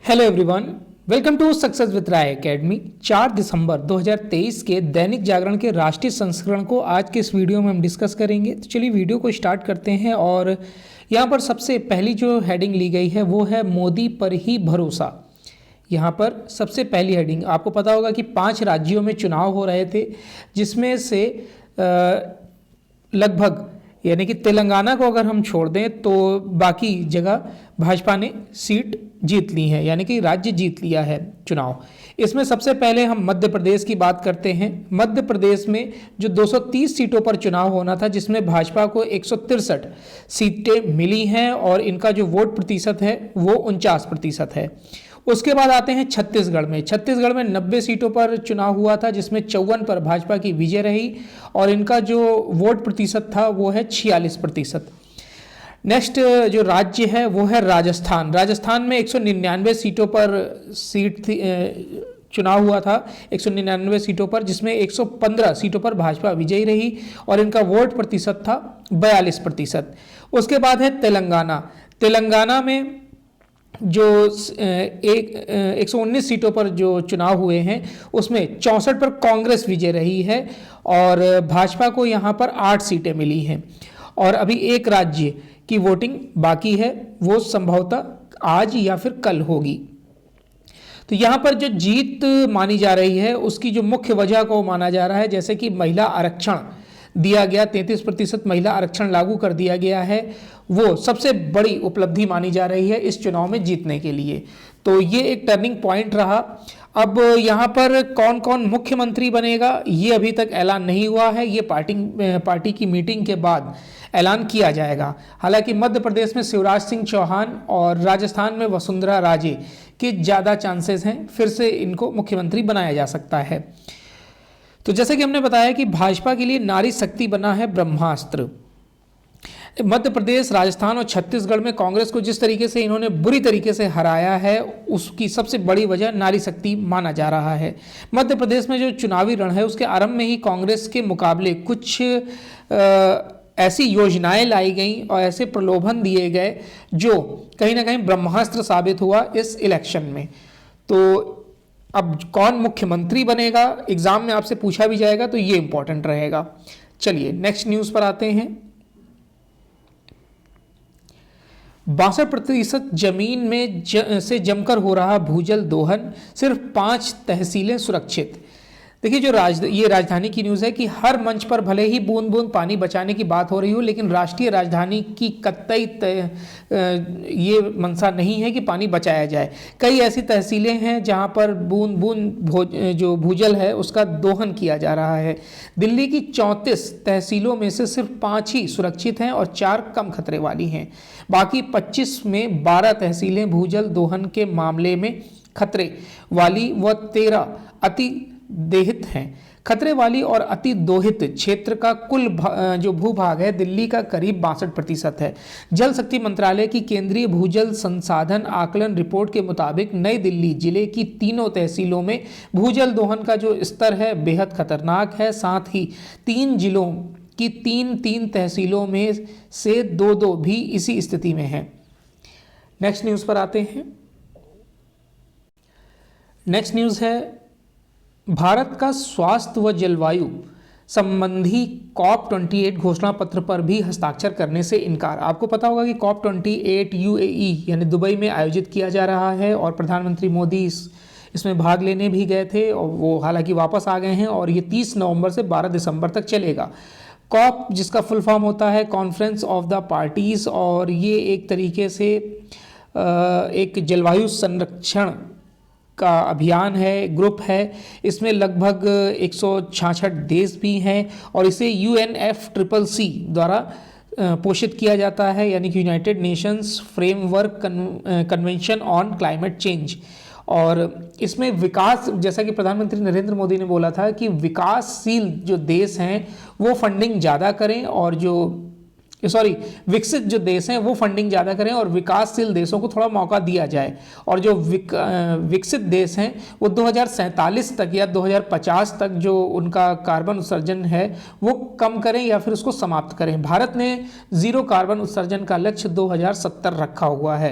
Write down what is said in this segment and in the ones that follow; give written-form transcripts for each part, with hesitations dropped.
Hello everyone, welcome to success with Rai academy. 4 दिसंबर 2023 के दैनिक जागरण के राष्ट्रीय संस्करण को आज के इस वीडियो में हम डिस्कस करेंगे। तो चलिए वीडियो को स्टार्ट करते हैं। और यहाँ पर सबसे पहली जो हेडिंग ली गई है वो है मोदी पर ही भरोसा। यहाँ पर सबसे पहली हेडिंग, आपको पता होगा कि 5 राज्यों में चुनाव हो रहे थे, जिसमें से लगभग यानी कि तेलंगाना को अगर हम छोड़ दें तो बाकी जगह भाजपा ने सीट जीत ली है, यानी कि राज्य जीत लिया है चुनाव। इसमें सबसे पहले हम मध्य प्रदेश की बात करते हैं। मध्य प्रदेश में जो 230 सीटों पर चुनाव होना था, जिसमें भाजपा को 163 सीटें मिली हैं और इनका जो वोट प्रतिशत है वो 49% है। उसके बाद आते हैं छत्तीसगढ़ में। छत्तीसगढ़ में 90 सीटों पर चुनाव हुआ था, जिसमें 54 पर भाजपा की विजय रही और इनका जो वोट प्रतिशत था वो है 46%। नेक्स्ट जो राज्य है वो है राजस्थान। राजस्थान में 199 सीटों पर चुनाव हुआ था, 199 सीटों पर, जिसमें 115 सीटों पर भाजपा विजयी रही और इनका वोट प्रतिशत था 42%। उसके बाद है तेलंगाना। तेलंगाना में जो 119 सीटों पर जो चुनाव हुए हैं उसमें 64 पर कांग्रेस विजय रही है और भाजपा को यहाँ पर 8 सीटें मिली हैं। और अभी एक राज्य की वोटिंग बाकी है, वो संभवतः आज या फिर कल होगी। तो यहाँ पर जो जीत मानी जा रही है उसकी जो मुख्य वजह को माना जा रहा है, जैसे कि महिला आरक्षण दिया गया, 33% महिला आरक्षण लागू कर दिया गया है, वो सबसे बड़ी उपलब्धि मानी जा रही है इस चुनाव में जीतने के लिए। तो ये एक टर्निंग पॉइंट रहा। अब यहाँ पर कौन कौन मुख्यमंत्री बनेगा ये अभी तक ऐलान नहीं हुआ है, ये पार्टी की मीटिंग के बाद ऐलान किया जाएगा। हालांकि मध्य प्रदेश में शिवराज सिंह चौहान और राजस्थान में वसुंधरा राजे के ज़्यादा चांसेस हैं, फिर से इनको मुख्यमंत्री बनाया जा सकता है। तो जैसे कि हमने बताया कि भाजपा के लिए नारी शक्ति बना है ब्रह्मास्त्र। मध्य प्रदेश, राजस्थान और छत्तीसगढ़ में कांग्रेस को जिस तरीके से इन्होंने बुरी तरीके से हराया है उसकी सबसे बड़ी वजह नारी शक्ति माना जा रहा है। मध्य प्रदेश में जो चुनावी रण है उसके आरंभ में ही कांग्रेस के मुकाबले कुछ ऐसी योजनाएं लाई गई और ऐसे प्रलोभन दिए गए जो कहीं ना कहीं ब्रह्मास्त्र साबित हुआ इस इलेक्शन में। तो अब कौन मुख्यमंत्री बनेगा एग्जाम में आपसे पूछा भी जाएगा, तो ये इंपॉर्टेंट रहेगा। चलिए नेक्स्ट न्यूज़ पर आते हैं। 62% जमीन में से जमकर हो रहा भूजल दोहन, सिर्फ 5 तहसीलें सुरक्षित। देखिए ये राजधानी की न्यूज़ है कि हर मंच पर भले ही बूंद बूंद पानी बचाने की बात हो रही हो, लेकिन राष्ट्रीय राजधानी की कतई ये मंशा नहीं है कि पानी बचाया जाए। कई ऐसी तहसीलें हैं जहां पर बूंद बूंद जो भूजल है उसका दोहन किया जा रहा है। दिल्ली की 34 तहसीलों में से सिर्फ 5 ही सुरक्षित हैं और 4 कम खतरे वाली हैं। बाकी 25 में 12 तहसीलें भूजल दोहन के मामले में खतरे वाली व 13 अति देहित हैं। खतरे वाली और अति दोहित क्षेत्र का कुल जो भूभाग है दिल्ली का करीब 62% है। जल शक्ति मंत्रालय की केंद्रीय भूजल संसाधन आकलन रिपोर्ट के मुताबिक नई दिल्ली जिले की तीनों तहसीलों में भूजल दोहन का जो स्तर है बेहद खतरनाक है। साथ ही 3 जिलों की 3 तहसीलों में से 2 भी इसी स्थिति में है। नेक्स्ट न्यूज़ पर आते हैं। नेक्स्ट न्यूज़ है भारत का स्वास्थ्य व जलवायु संबंधी COP28 घोषणा पत्र पर भी हस्ताक्षर करने से इनकार। आपको पता होगा कि COP28 UAE यानी दुबई में आयोजित किया जा रहा है और प्रधानमंत्री मोदी इसमें भाग लेने भी गए थे और वो हालांकि वापस आ गए हैं और ये 30 नवंबर से 12 दिसंबर तक चलेगा। COP जिसका फुल फॉर्म होता है कॉन्फ्रेंस ऑफ द पार्टीज, और ये एक तरीके से एक जलवायु संरक्षण का अभियान है, ग्रुप है। इसमें लगभग 166 देश भी हैं और इसे UNFCCC द्वारा पोषित किया जाता है, यानी कि United Nations framework convention on climate change. और इसमें विकास, जैसा कि प्रधानमंत्री नरेंद्र मोदी ने बोला था कि विकासशील जो देश हैं वो फंडिंग ज़्यादा करें और विकसित जो देश हैं वो फंडिंग ज़्यादा करें और विकासशील देशों को थोड़ा मौका दिया जाए। और जो विकसित देश हैं वो 2047 तक या 2050 तक जो उनका कार्बन उत्सर्जन है वो कम करें या फिर उसको समाप्त करें। भारत ने 0 कार्बन उत्सर्जन का लक्ष्य 2070 रखा हुआ है।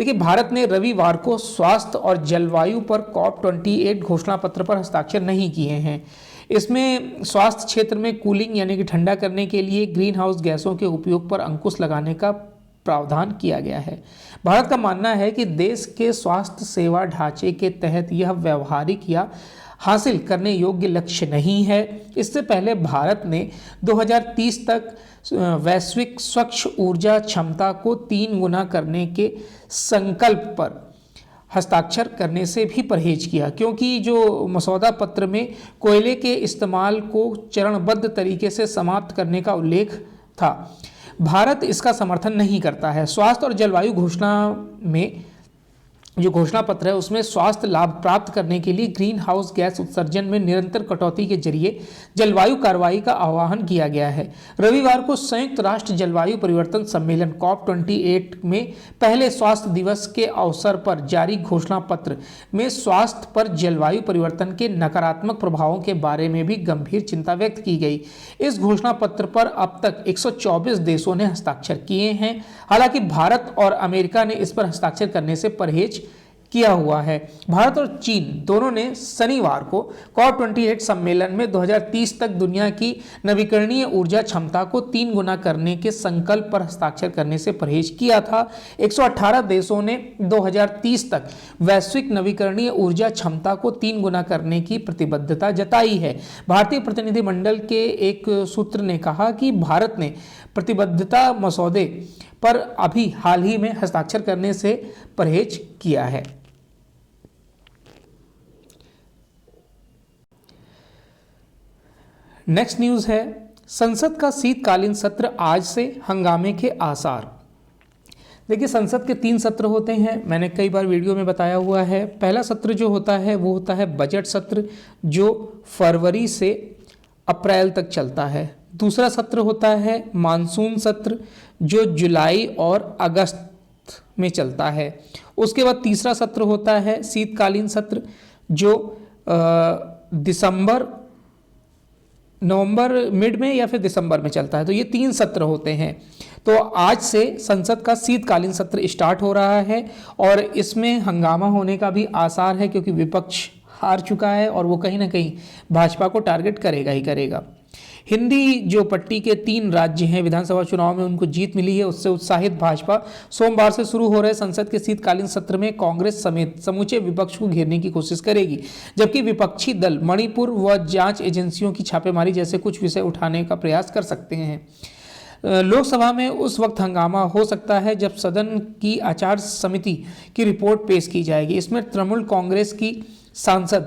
देखिए, भारत ने रविवार को स्वास्थ्य और जलवायु पर COP28 घोषणा पत्र पर हस्ताक्षर नहीं किए हैं। इसमें स्वास्थ्य क्षेत्र में कूलिंग यानी कि ठंडा करने के लिए ग्रीन हाउस गैसों के उपयोग पर अंकुश लगाने का प्रावधान किया गया है। भारत का मानना है कि देश के स्वास्थ्य सेवा ढांचे के तहत यह व्यवहारिक या हासिल करने योग्य लक्ष्य नहीं है। इससे पहले भारत ने 2030 तक वैश्विक स्वच्छ ऊर्जा क्षमता को 3 गुना करने के संकल्प पर हस्ताक्षर करने से भी परहेज किया, क्योंकि जो मसौदा पत्र में कोयले के इस्तेमाल को चरणबद्ध तरीके से समाप्त करने का उल्लेख था, भारत इसका समर्थन नहीं करता है। स्वास्थ्य और जलवायु घोषणा में जो घोषणा पत्र है उसमें स्वास्थ्य लाभ प्राप्त करने के लिए ग्रीन हाउस गैस उत्सर्जन में निरंतर कटौती के जरिए जलवायु कार्रवाई का आह्वान किया गया है। रविवार को संयुक्त राष्ट्र जलवायु परिवर्तन सम्मेलन COP28 में पहले स्वास्थ्य दिवस के अवसर पर जारी घोषणा पत्र में स्वास्थ्य पर जलवायु परिवर्तन के नकारात्मक प्रभावों के बारे में भी गंभीर चिंता व्यक्त की गई। इस घोषणा पत्र पर अब तक 124 देशों ने हस्ताक्षर किए हैं। हालांकि भारत और अमेरिका ने इस पर हस्ताक्षर करने से परहेज किया हुआ है। भारत और चीन दोनों ने शनिवार को COP28 सम्मेलन में 2030 तक दुनिया की नवीकरणीय ऊर्जा क्षमता को 3 गुना करने के संकल्प पर हस्ताक्षर करने से परहेज किया था। 118 देशों ने 2030 तक वैश्विक नवीकरणीय ऊर्जा क्षमता को 3 गुना करने की प्रतिबद्धता जताई है। भारतीय प्रतिनिधिमंडल के एक सूत्र ने कहा कि भारत ने प्रतिबद्धता मसौदे पर अभी हाल ही में हस्ताक्षर करने से परहेज किया है। नेक्स्ट न्यूज है, संसद का शीतकालीन सत्र आज से, हंगामे के आसार। देखिए, संसद के 3 सत्र होते हैं, मैंने कई बार वीडियो में बताया हुआ है। पहला सत्र जो होता है वो होता है बजट सत्र, जो फरवरी से अप्रैल तक चलता है। दूसरा सत्र होता है मानसून सत्र, जो जुलाई और अगस्त में चलता है। उसके बाद तीसरा सत्र होता है शीतकालीन सत्र, जो नवंबर मिड में या फिर दिसंबर में चलता है। तो ये 3 सत्र होते हैं। तो आज से संसद का शीतकालीन सत्र स्टार्ट हो रहा है और इसमें हंगामा होने का भी आसार है, क्योंकि विपक्ष हार चुका है और वो कहीं ना कहीं भाजपा को टारगेट करेगा ही करेगा। हिंदी जो पट्टी के 3 राज्य हैं, विधानसभा चुनाव में उनको जीत मिली है, उससे उत्साहित भाजपा सोमवार से शुरू हो रहे संसद के शीतकालीन सत्र में कांग्रेस समेत समूचे विपक्ष को घेरने की कोशिश करेगी, जबकि विपक्षी दल मणिपुर व जांच एजेंसियों की छापेमारी जैसे कुछ विषय उठाने का प्रयास कर सकते हैं। लोकसभा में उस वक्त हंगामा हो सकता है जब सदन की आचार समिति की रिपोर्ट पेश की जाएगी। इसमें तृणमूल कांग्रेस की सांसद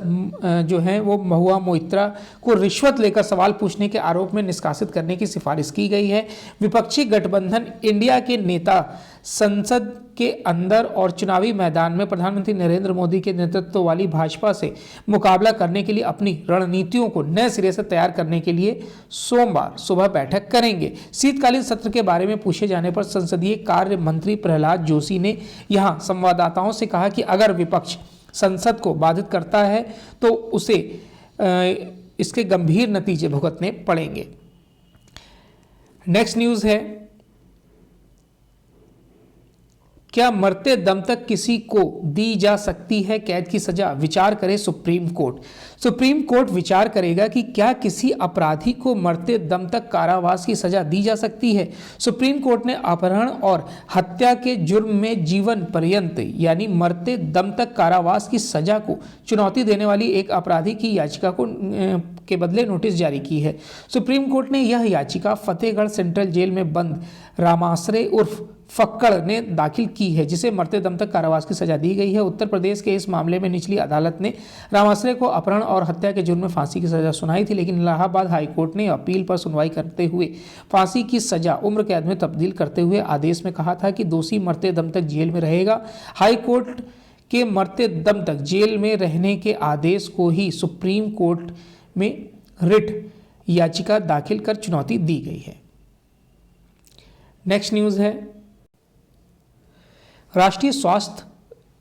जो हैं वो महुआ मोइत्रा को रिश्वत लेकर सवाल पूछने के आरोप में निष्कासित करने की सिफारिश की गई है। विपक्षी गठबंधन इंडिया के नेता संसद के अंदर और चुनावी मैदान में प्रधानमंत्री नरेंद्र मोदी के नेतृत्व वाली भाजपा से मुकाबला करने के लिए अपनी रणनीतियों को नए सिरे से तैयार करने के लिए सोमवार सुबह बैठक करेंगे। शीतकालीन सत्र के बारे में पूछे जाने पर संसदीय कार्य मंत्री प्रहलाद जोशी ने यहां संवाददाताओं से कहा कि अगर विपक्ष संसद को बाधित करता है तो उसे इसके गंभीर नतीजे भुगतने पड़ेंगे। नेक्स्ट न्यूज है, क्या मरते दम तक किसी को दी जा सकती है कैद की सजा, विचार करे सुप्रीम कोर्ट। सुप्रीम कोर्ट विचार करेगा कि क्या किसी अपराधी को मरते दम तक कारावास की सजा दी जा सकती है। सुप्रीम कोर्ट ने अपहरण और हत्या के जुर्म में जीवन पर्यंत यानी मरते दम तक कारावास की सजा को चुनौती देने वाली एक अपराधी की याचिका के बदले नोटिस जारी की है। सुप्रीम कोर्ट ने यह याचिका फतेहगढ़ सेंट्रल जेल में बंद रामाश्रय उर्फ फक्कड़ ने दाखिल की है, जिसे मरते दम तक कारावास की सजा दी गई है। उत्तर प्रदेश के इस मामले में निचली अदालत ने रामाश्रय को अपहरण और हत्या के जुर्म में फांसी की सजा सुनाई थी, लेकिन इलाहाबाद हाईकोर्ट ने अपील पर सुनवाई करते हुए फांसी की सजा उम्र कैद में तब्दील करते हुए आदेश में कहा था कि दोषी मरते दम तक जेल में रहेगा। हाईकोर्ट के मरते दम तक जेल में रहने के आदेश को ही सुप्रीम कोर्ट में रिट याचिका दाखिल कर चुनौती दी गई है। नेक्स्ट न्यूज है, राष्ट्रीय स्वास्थ्य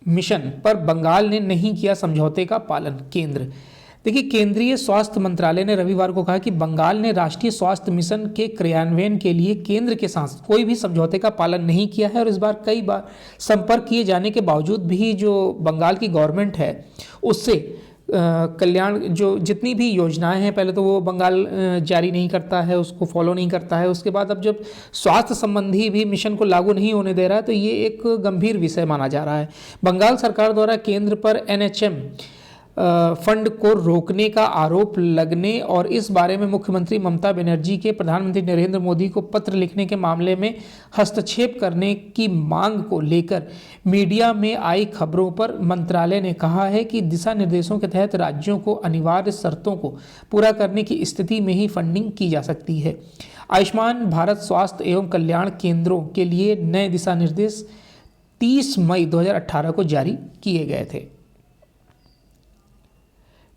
मिशन पर बंगाल ने नहीं किया समझौते का पालन, केंद्र। देखिए, केंद्रीय स्वास्थ्य मंत्रालय ने रविवार को कहा कि बंगाल ने राष्ट्रीय स्वास्थ्य मिशन के क्रियान्वयन के लिए केंद्र के साथ कोई भी समझौते का पालन नहीं किया है और इस बार कई बार संपर्क किए जाने के बावजूद भी जो बंगाल की गवर्नमेंट है उससे कल्याण जो जितनी भी योजनाएं हैं, पहले तो वो बंगाल जारी नहीं करता है, उसको फॉलो नहीं करता है। उसके बाद अब जब स्वास्थ्य संबंधी भी मिशन को लागू नहीं होने दे रहा है तो ये एक गंभीर विषय माना जा रहा है। बंगाल सरकार द्वारा केंद्र पर एनएचएम फंड को रोकने का आरोप लगने और इस बारे में मुख्यमंत्री ममता बनर्जी के प्रधानमंत्री नरेंद्र मोदी को पत्र लिखने के मामले में हस्तक्षेप करने की मांग को लेकर मीडिया में आई खबरों पर मंत्रालय ने कहा है कि दिशा निर्देशों के तहत राज्यों को अनिवार्य शर्तों को पूरा करने की स्थिति में ही फंडिंग की जा सकती है। आयुष्मान भारत स्वास्थ्य एवं कल्याण केंद्रों के लिए नए दिशा निर्देश 30 मई 2018 को जारी किए गए थे।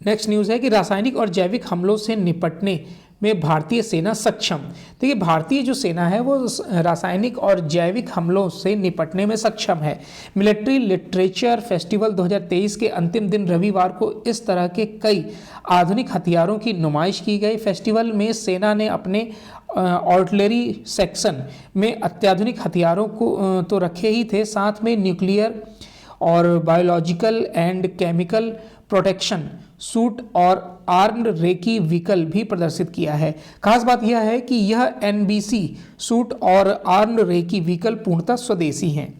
नेक्स्ट न्यूज़ है कि रासायनिक और जैविक हमलों से निपटने में भारतीय सेना सक्षम। देखिए, भारतीय जो सेना है वो रासायनिक और जैविक हमलों से निपटने में सक्षम है। मिलिट्री लिटरेचर फेस्टिवल 2023 के अंतिम दिन रविवार को इस तरह के कई आधुनिक हथियारों की नुमाइश की गई। फेस्टिवल में सेना ने अपने आर्टिलरी सेक्शन में अत्याधुनिक हथियारों को तो रखे ही थे, साथ में न्यूक्लियर और biological and chemical protection suit और आर्म्ड रेकी व्हीकल भी प्रदर्शित किया है। खास बात यह है कि यह एनबीसी सूट और आर्म्ड रेकी व्हीकल पूर्णतः स्वदेशी हैं।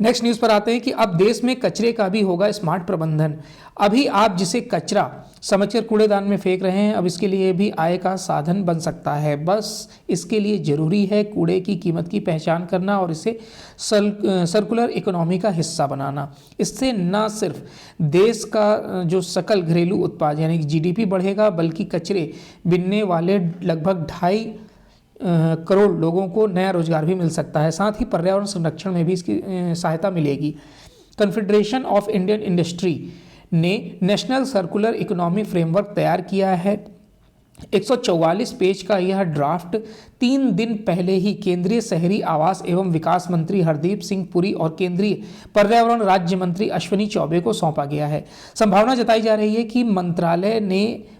नेक्स्ट न्यूज़ पर आते हैं कि अब देश में कचरे का भी होगा स्मार्ट प्रबंधन। अभी आप जिसे कचरा समझकर कूड़ेदान में फेंक रहे हैं, अब इसके लिए भी आय का साधन बन सकता है। बस इसके लिए जरूरी है कूड़े की कीमत की पहचान करना और इसे सर्कुलर इकोनॉमी का हिस्सा बनाना। इससे न सिर्फ देश का जो सकल घरेलू उत्पाद यानी कि जीडीपी बढ़ेगा, बल्कि कचरे बिनने वाले लगभग 2.5 करोड़ लोगों को नया रोजगार भी मिल सकता है। साथ ही पर्यावरण संरक्षण में भी इसकी सहायता मिलेगी। कन्फेडरेशन ऑफ इंडियन इंडस्ट्री ने नेशनल सर्कुलर इकोनॉमी फ्रेमवर्क तैयार किया है। 144 पेज का यह ड्राफ्ट 3 दिन पहले ही केंद्रीय शहरी आवास एवं विकास मंत्री हरदीप सिंह पुरी और केंद्रीय पर्यावरण राज्य मंत्री अश्विनी चौबे को सौंपा गया है। संभावना जताई जा रही है कि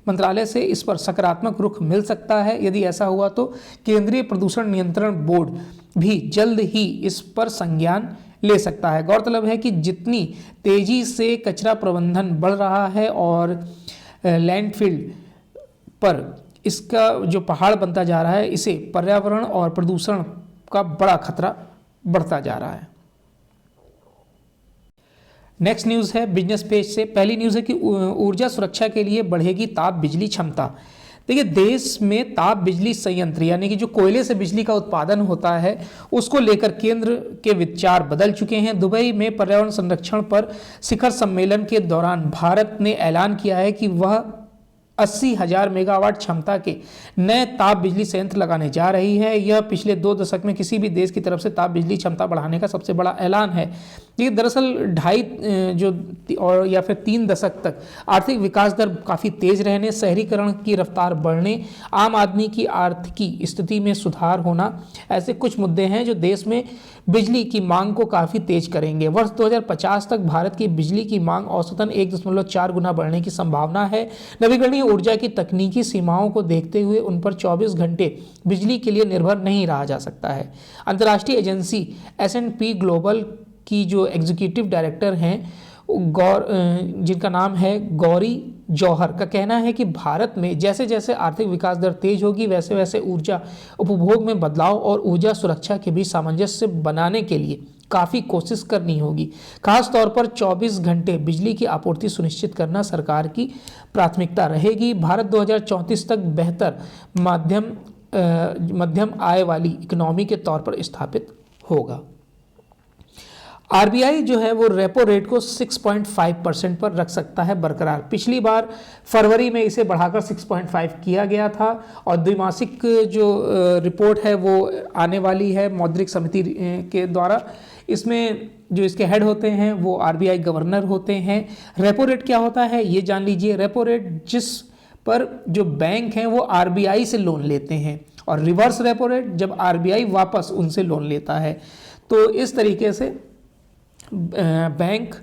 मंत्रालय से इस पर सकारात्मक रुख मिल सकता है। यदि ऐसा हुआ तो केंद्रीय प्रदूषण नियंत्रण बोर्ड भी जल्द ही इस पर संज्ञान ले सकता है। गौरतलब है कि जितनी तेजी से कचरा प्रबंधन बढ़ रहा है और लैंडफिल पर इसका जो पहाड़ बनता जा रहा है, इसे पर्यावरण और प्रदूषण का बड़ा खतरा बढ़ता जा रहा है। नेक्स्ट न्यूज़ है बिजनेस पेज से। पहली न्यूज़ है कि ऊर्जा सुरक्षा के लिए बढ़ेगी ताप बिजली क्षमता। देखिए, देश में ताप बिजली संयंत्र यानी कि जो कोयले से बिजली का उत्पादन होता है उसको लेकर केंद्र के विचार बदल चुके हैं। दुबई में पर्यावरण संरक्षण पर शिखर सम्मेलन के दौरान भारत ने ऐलान किया है कि वह 80,000 मेगावाट क्षमता के नए ताप बिजली संयंत्र लगाने जा रही है। यह पिछले 2 दशक में किसी भी देश की तरफ से ताप बिजली क्षमता बढ़ाने का सबसे बड़ा ऐलान है। ये दरअसल 2.5 और या फिर 3 दशक तक आर्थिक विकास दर काफ़ी तेज रहने, शहरीकरण की रफ्तार बढ़ने, आम आदमी की आर्थिकी स्थिति में सुधार होना, ऐसे कुछ मुद्दे हैं जो देश में बिजली की मांग को काफ़ी तेज करेंगे। वर्ष 2050 तक भारत की बिजली की मांग औसतन 1.4 गुना बढ़ने की संभावना है। नवीकरणीय ऊर्जा की तकनीकी सीमाओं को देखते हुए उन पर 24 घंटे बिजली के लिए निर्भर नहीं रहा जा सकता है। अंतर्राष्ट्रीय एजेंसी S&P ग्लोबल की जो एग्जीक्यूटिव डायरेक्टर हैं जिनका नाम है गौरी जौहर का कहना है कि भारत में जैसे जैसे आर्थिक विकास दर तेज होगी वैसे वैसे ऊर्जा उपभोग में बदलाव और ऊर्जा सुरक्षा के बीच सामंजस्य बनाने के लिए काफ़ी कोशिश करनी होगी। खास तौर पर 24 घंटे बिजली की आपूर्ति सुनिश्चित करना सरकार की प्राथमिकता रहेगी। भारत 2034 तक बेहतर मध्यम आय वाली इकोनॉमी के तौर पर स्थापित होगा। आरबीआई जो है वो रेपो रेट को 6.5% पर रख सकता है बरकरार। पिछली बार फरवरी में इसे बढ़ाकर 6.5 किया गया था और द्विमासिक जो रिपोर्ट है वो आने वाली है मौद्रिक समिति के द्वारा। इसमें जो इसके हेड होते हैं वो आरबीआई गवर्नर होते हैं। रेपो रेट क्या होता है ये जान लीजिए। रेपो रेट जिस पर जो बैंक हैं वो आरबीआई से लोन लेते हैं और रिवर्स रेपो रेट जब आरबीआई वापस उनसे लोन लेता है। तो इस तरीके से बैंक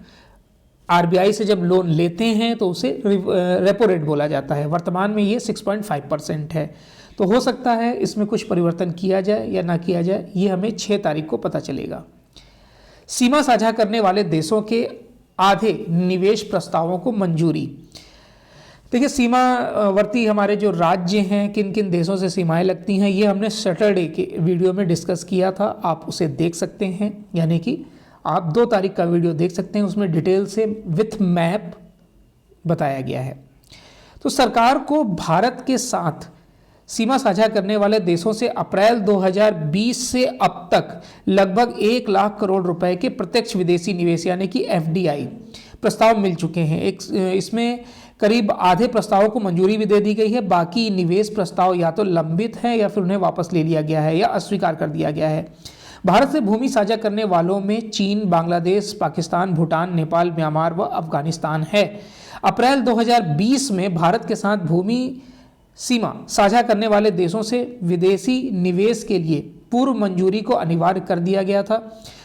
आरबीआई से जब लोन लेते हैं तो उसे रेपो रेट बोला जाता है। वर्तमान में ये 6.5% है। तो हो सकता है इसमें कुछ परिवर्तन किया जाए या ना किया जाए, ये हमें 6 तारीख को पता चलेगा। सीमा साझा करने वाले देशों के आधे निवेश प्रस्तावों को मंजूरी। देखिए, सीमावर्ती हमारे जो राज्य हैं, किन किन देशों से सीमाएं लगती हैं, ये हमने सैटरडे के वीडियो में डिस्कस किया था, आप उसे देख सकते हैं। यानी कि आप 2 तारीख का वीडियो देख सकते हैं, उसमें डिटेल से विथ मैप बताया गया है। तो सरकार को भारत के साथ सीमा साझा करने वाले देशों से अप्रैल 2020 से अब तक लगभग 1 लाख करोड़ रुपए के प्रत्यक्ष विदेशी निवेश यानी कि एफडीआई प्रस्ताव मिल चुके हैं। इसमें करीब आधे प्रस्तावों को मंजूरी भी दे दी गई है। बाकी निवेश प्रस्ताव या तो लंबित हैं या फिर उन्हें वापस ले लिया गया है या अस्वीकार कर दिया गया है। भारत से भूमि साझा करने वालों में चीन, बांग्लादेश, पाकिस्तान, भूटान, नेपाल, म्यांमार व अफगानिस्तान है। अप्रैल 2020 में भारत के साथ भूमि सीमा साझा करने वाले देशों से विदेशी निवेश के लिए पूर्व मंजूरी को अनिवार्य कर दिया गया था।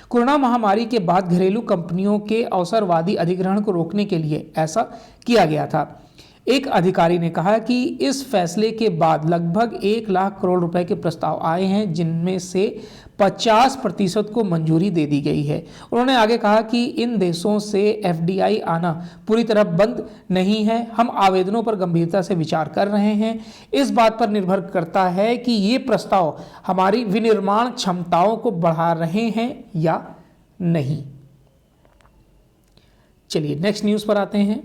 कोरोना महामारी के बाद घरेलू कंपनियों के अवसरवादी अधिग्रहण को रोकने के लिए ऐसा किया गया था। एक अधिकारी ने कहा कि इस फैसले के बाद लगभग 1 लाख करोड़ रुपए के प्रस्ताव आए हैं, जिनमें से 50% को मंजूरी दे दी गई है। उन्होंने आगे कहा कि इन देशों से एफडीआई आना पूरी तरह बंद नहीं है। हम आवेदनों पर गंभीरता से विचार कर रहे हैं। इस बात पर निर्भर करता है कि ये प्रस्ताव हमारी विनिर्माण क्षमताओं को बढ़ा रहे हैं या नहीं। चलिए नेक्स्ट न्यूज़ पर आते हैं।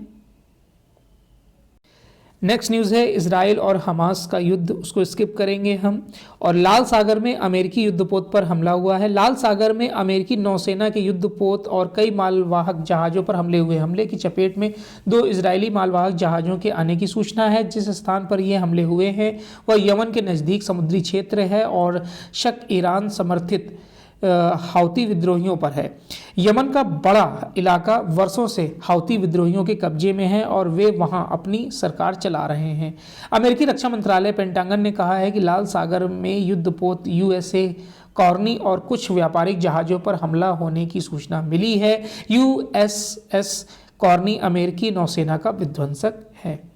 नेक्स्ट न्यूज़ है इजराइल और हमास का युद्ध, उसको स्किप करेंगे हम। और लाल सागर में अमेरिकी युद्धपोत पर हमला हुआ है। लाल सागर में अमेरिकी नौसेना के युद्धपोत और कई मालवाहक जहाज़ों पर हमले हुए। हमले की चपेट में 2 इजरायली मालवाहक जहाज़ों के आने की सूचना है। जिस स्थान पर ये हमले हुए हैं वह यमन के नज़दीक समुद्री क्षेत्र है और शक ईरान समर्थित हाउती विद्रोहियों पर है। यमन का बड़ा इलाका वर्षों से हाउती विद्रोहियों के कब्जे में है और वे वहां अपनी सरकार चला रहे हैं। अमेरिकी रक्षा मंत्रालय पेंटागन ने कहा है कि लाल सागर में युद्धपोत यूएसए कॉर्नी और कुछ व्यापारिक जहाज़ों पर हमला होने की सूचना मिली है। यूएसएस कॉर्नी अमेरिकी नौसेना का विध्वंसक है।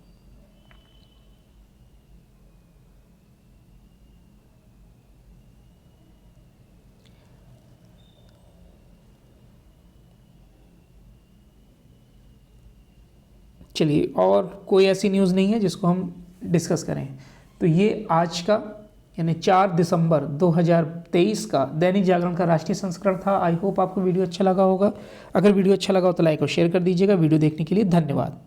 चलिए, और कोई ऐसी न्यूज़ नहीं है जिसको हम डिस्कस करें। तो ये आज का यानी 4 दिसंबर 2023 का दैनिक जागरण का राष्ट्रीय संस्करण था। आई होप आपको वीडियो अच्छा लगा होगा। अगर वीडियो अच्छा लगा हो तो लाइक और शेयर कर दीजिएगा। वीडियो देखने के लिए धन्यवाद।